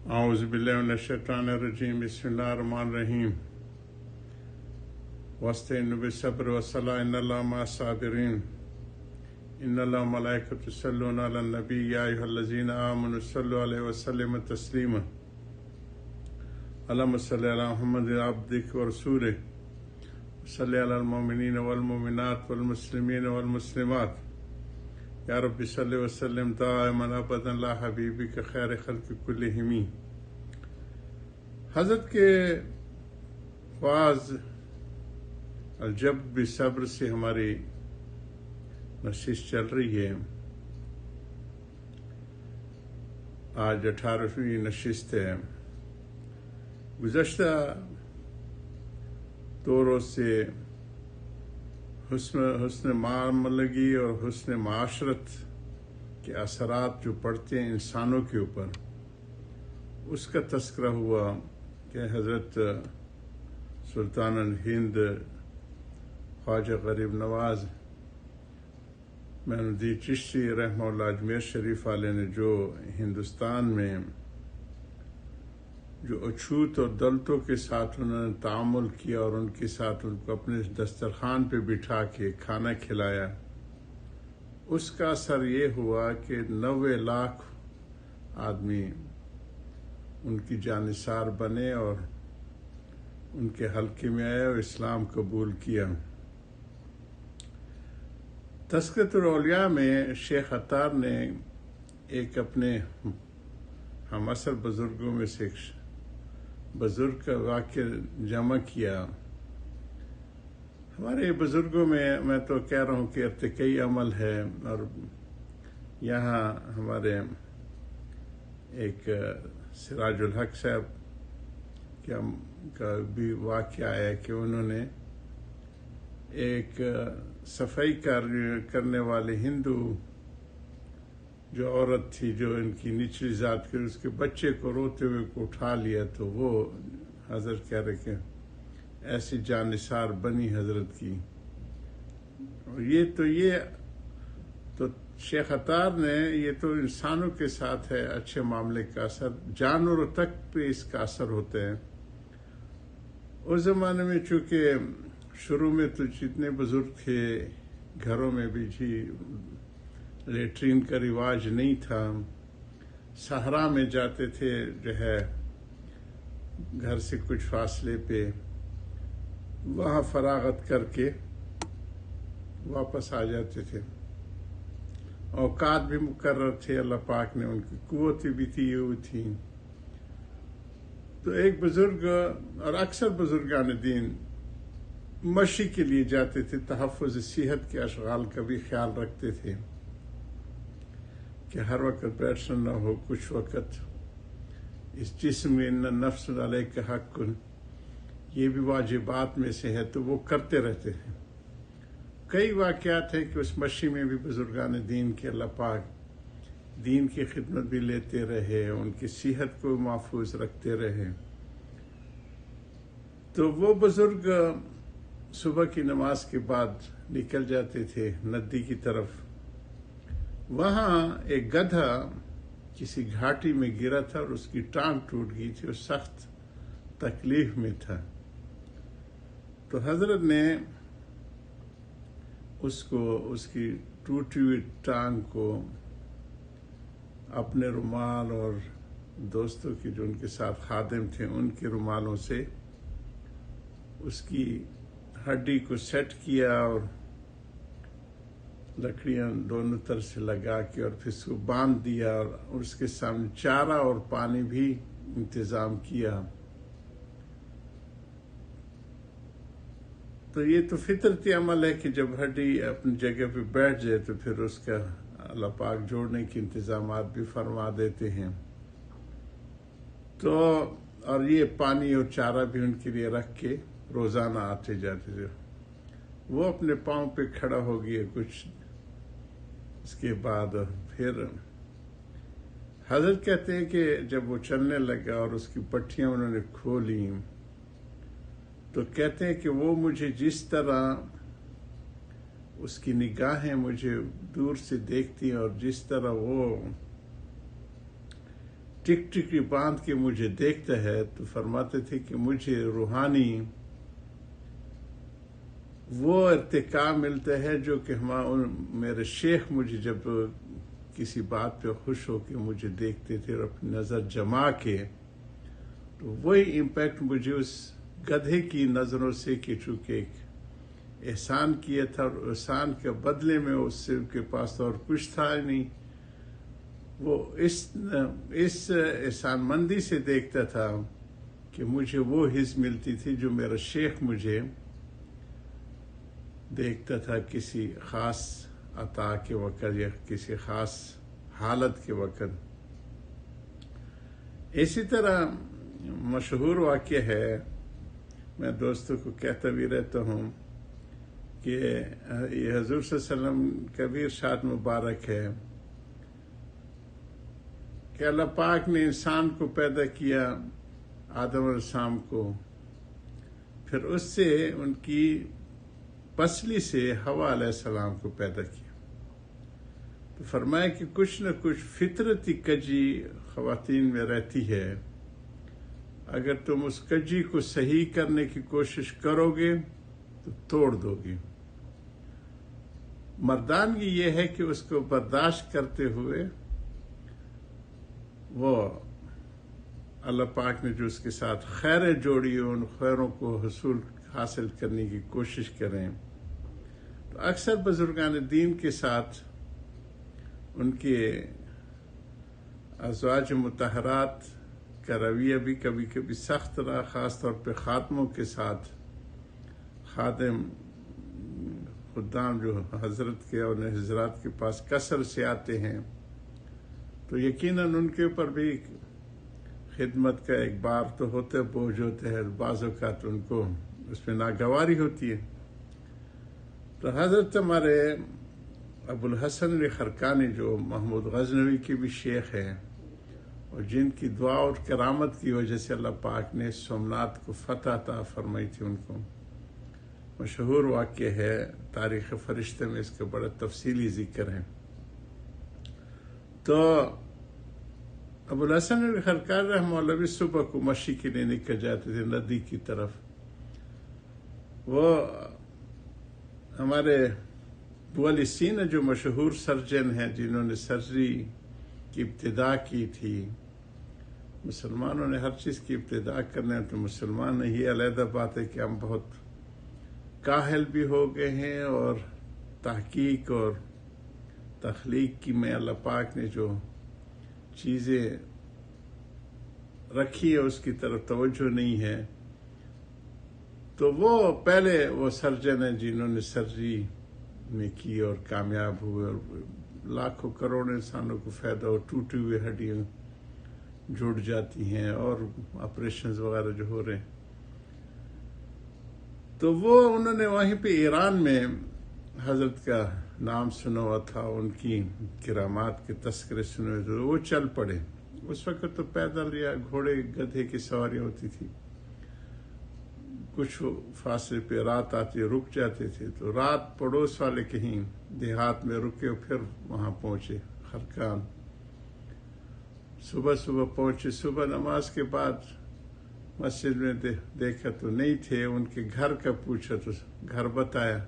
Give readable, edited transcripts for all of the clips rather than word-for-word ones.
اعوذ باللہ من الشیطان الرجیم بسم اللہ الرحمن الرحیم واستعینوا بالصبر والصلاۃ ان اللہ مع الصابرین ان اللہ ملائکۃ یصلون علی النبی یا ایھا الذین آمنوا صلوا علیہ وسلموا تسلیما اللہم صل علی محمد عبدک ورسولک صلی علی المؤمنین والمؤمنات والمسلمین والمسلمات یا رب صلی وسلم دائما ابدا علی حبیبک خیر خلق کلہم۔ حضرت کے واعظ الجب بالصبر سے ہماری نشست چل رہی ہے۔ آج 18ویں نشست ہے۔ گزشتہ 2 روز سے حسن معاملگی اور حسن معاشرت کے اثرات جو پڑتے ہیں انسانوں کے اوپر، اس کا تذکرہ ہوا کہ حضرت سلطان الہند خواجہ غریب نواز معین الدین چشتی رحمہ اللہ اجمیر شریف والے نے جو ہندوستان میں جو اچھوت اور دلتوں کے ساتھ انہوں نے تعامل کیا اور ان کے ساتھ ان کو اپنے دسترخوان پہ بٹھا کے کھانا کھلایا، اس کا اثر یہ ہوا کہ 90 لاکھ آدمی ان کی جانثار بنے اور ان کے حلقے میں آئے اور اسلام قبول کیا۔ تذکرۃ الاولیاء میں شیخ عطار نے ایک اپنے ہم عصر بزرگوں میں سے ایک بزرگ کا واقعہ جمع کیا۔ ہمارے بزرگوں میں تو کہہ رہا ہوں کہ ارتقائی عمل ہے، اور یہاں ہمارے ایک سراج الحق صاحب کا بھی واقعہ ہے کہ انہوں نے ایک صفائی کرنے والے ہندو جو عورت تھی جو ان کی نچلی ذات کی، اس کے بچے کو روتے ہوئے کو اٹھا لیا، تو وہ حضرت کہہ رہے کہ ایسی جانثار بنی حضرت کی۔ اور یہ تو شیخ عطار نے یہ تو انسانوں کے ساتھ ہے اچھے معاملے کا اثر، جانوروں تک پہ اس کا اثر ہوتا ہے۔ اس زمانے میں چونکہ شروع میں تو جتنے بزرگ تھے گھروں میں بھی لیٹرین کا رواج نہیں تھا، صحرا میں جاتے تھے، جو ہے گھر سے کچھ فاصلے پہ، وہاں فراغت کر کے واپس آ جاتے تھے۔ اوقات بھی مقرر تھے، اللہ پاک نے ان کی قوتیں بھی دی ہوئی تھیں۔ تو ایک بزرگ اور اکثر بزرگان دین مشی کے لیے جاتے تھے، تحفظ صحت کے اشغال کا بھی خیال رکھتے تھے کہ ہر وقت بیٹھنا نہ ہو، کچھ وقت اس جسم میں نفس علیک حق، یہ بھی واجبات میں سے ہے، تو وہ کرتے رہتے ہیں۔ کئی واقعات ہیں کہ اس مشی میں بھی بزرگان دین کے اللہ پاک دین کی خدمت بھی لیتے رہے، ان کی صحت کو محفوظ رکھتے رہے۔ تو وہ بزرگ صبح کی نماز کے بعد نکل جاتے تھے ندی کی طرف۔ وہاں ایک گدھا کسی گھاٹی میں گرا تھا اور اس کی ٹانگ ٹوٹ گئی تھی اور سخت تکلیف میں تھا۔ تو حضرت نے اس کی ٹوٹی ہوئی ٹانگ کو اپنے رومال اور دوستوں کی جو ان کے ساتھ خادم تھے ان کے رومالوں سے اس کی ہڈی کو سیٹ کیا اور لکڑیاں دونوں طرف سے لگا کے اور پھر اس کو باندھ دیا، اور اس کے سامنے چارہ اور پانی بھی انتظام کیا۔ تو یہ تو فطرتی عمل ہے کہ جب ہڈی اپنی جگہ پہ بیٹھ جائے تو پھر اس کا اللہ پاک جوڑنے کے انتظامات بھی فرما دیتے ہیں۔ تو اور یہ پانی اور چارہ بھی ان کے لیے رکھ کے روزانہ آتے جاتے تھے۔ وہ اپنے پاؤں پہ کھڑا ہو گیا کچھ، اس کے بعد پھر حضرت کہتے ہیں کہ جب وہ چلنے لگا اور اس کی پٹھیاں انہوں نے کھولی، تو کہتے ہیں کہ وہ مجھے جس طرح اس کی نگاہیں مجھے دور سے دیکھتی ہیں اور جس طرح وہ ٹک ٹکی باندھ کے مجھے دیکھتا ہے تو فرماتے تھے کہ مجھے روحانی وہ ارتقا ملتا ہے جو کہ میرے شیخ مجھے جب کسی بات پہ خوش ہو کے مجھے دیکھتے تھے اور اپنی نظر جما کے، تو وہی امپیکٹ مجھے اس گدھے کی نظروں سے، کہ چونکہ ایک احسان کیا تھا اور احسان کے بدلے میں اس سے ان کے پاس اور کچھ تھا نہیں، وہ اس احسان مندی سے دیکھتا تھا کہ مجھے وہ حص ملتی تھی جو میرا شیخ مجھے دیکھتا تھا کسی خاص عطا کے وقت یا کسی خاص حالت کے وقت۔ اسی طرح مشہور واقعہ ہے، میں دوستوں کو کہتا بھی رہتا ہوں کہ یہ حضور صلی اللہ علیہ وسلم کا بھی ارشاد مبارک ہے کہ اللہ پاک نے انسان کو پیدا کیا، آدم علیہ السلام کو، پھر اس سے ان کی پسلی سے حوا علیہ السلام کو پیدا کیا، تو فرمایا کہ کچھ نہ کچھ فطرتی کجی خواتین میں رہتی ہے، اگر تم اس کجی کو صحیح کرنے کی کوشش کرو گے تو توڑ دو گے۔ مردانگی یہ ہے کہ اس کو برداشت کرتے ہوئے وہ اللہ پاک نے جو اس کے ساتھ خیریں جوڑی ان خیروں کو حاصل کرنے کی کوشش کریں۔ تو اکثر بزرگان دین کے ساتھ ان کے ازواج مطہرات کا رویہ بھی کبھی کبھی سخت رہا، خاص طور پہ خاتموں کے ساتھ۔ خدام جو حضرت کے اور حضرات کے پاس کثر سے آتے ہیں تو یقیناً ان کے اوپر بھی خدمت کا ایک بار تو ہوتا ہے، بوجھ ہوتا ہے، بعض اوقات ان کو اس میں ناگواری ہوتی ہے۔ تو حضرت ہمارے ابو الحسن علی خرقانی جو محمود غزنوی کے بھی شیخ ہیں اور جن کی دعا اور کرامت کی وجہ سے اللہ پاک نے سومنات کو فتح عطا فرمائی تھی، ان کو مشہور واقعہ ہے، تاریخ فرشتے میں اس کا بڑا تفصیلی ذکر ہے۔ تو ابو الحسن علی خرقانی رحمہ اللہ بھی صبح کو مشی کے لیے نکل جاتے تھے ندی کی طرف۔ وہ ہمارے ابو علی سینا جو مشہور سرجن ہیں، جنہوں نے سرجری کی ابتدا کی تھی، مسلمانوں نے ہر چیز کی ابتدا کرنا ہے تو مسلمان نے، یہ علیحدہ بات ہے کہ ہم بہت کاہل بھی ہو گئے ہیں، اور تحقیق اور تخلیق کی میں اللہ پاک نے جو چیزیں رکھی ہے اس کی طرف توجہ نہیں ہے۔ تو وہ پہلے وہ سرجن ہیں جنہوں نے سرجری میں کی اور کامیاب ہوئے، اور لاکھوں کروڑوں انسانوں کو فائدہ ہو، ٹوٹی ہوئی ہڈیاں جڑ جاتی ہیں اور آپریشنز وغیرہ جو ہو رہے ہیں۔ تو وہ انہوں نے وہیں پہ ایران میں حضرت کا نام سنا ہوا تھا، ان کی کرامات کے تذکرے سنے ہوئے تھے، وہ چل پڑے۔ اس وقت تو پیدل یا گھوڑے گدھے کی سواری ہوتی تھی، کچھ فاصلے پہ رات آتی رک جاتے تھے، تو رات پڑوس والے کہیں دیہات میں رکے اور پھر وہاں پہنچے خرقان۔ صبح پہنچے، صبح نماز کے بعد مسجد میں دیکھا تو نہیں تھے، ان کے گھر کا پوچھا تو گھر بتایا،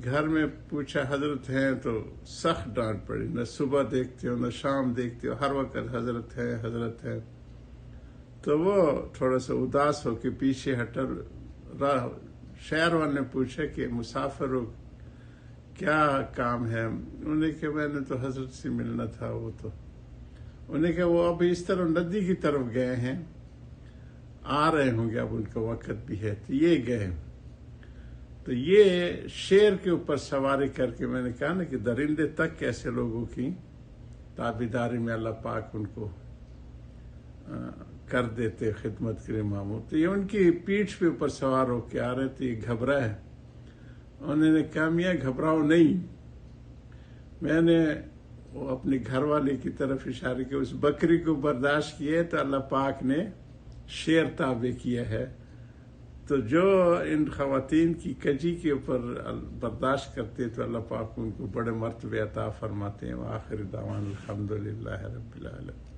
گھر میں پوچھا حضرت ہیں تو سخت ڈانٹ پڑی، نہ صبح دیکھتے ہو نہ شام دیکھتے ہو، ہر وقت حضرت ہے۔ تو وہ تھوڑا سا اداس ہو کے پیچھے ہٹا۔ شہر والے نے پوچھا کہ مسافر ہو، کیا کام ہے؟ انہوں نے کہا میں نے تو حضرت سے ملنا تھا۔ وہ تو انہوں نے کہا وہ اب اس طرف ندی کی طرف گئے ہیں، آ رہے ہوں گے، اب ان کا وقت بھی ہے، تو یہ گئے۔ تو یہ شیر کے اوپر سواری کر کے میں نے کہا نا کہ درندے تک ایسے لوگوں کی تابعداری میں اللہ پاک ان کو کر دیتے خدمت کے لیے معمور۔ تو یہ ان کی پیٹھ پہ اوپر سوار ہو کے آ رہے تھے، یہ گھبرائے۔ انہوں نے کہا میاں گھبراؤ نہیں۔ میں نے وہ اپنے گھر والے کی طرف اشارے کیا، اس بکری کو برداشت کیے تو اللہ پاک نے شیر تابع کیا ہے۔ تو جو ان خواتین کی کجی کے اوپر برداشت کرتے تو اللہ پاک ان کو بڑے مرتبے عطا فرماتے ہیں۔ وآخر دعوانا الحمدللہ رب العالمین۔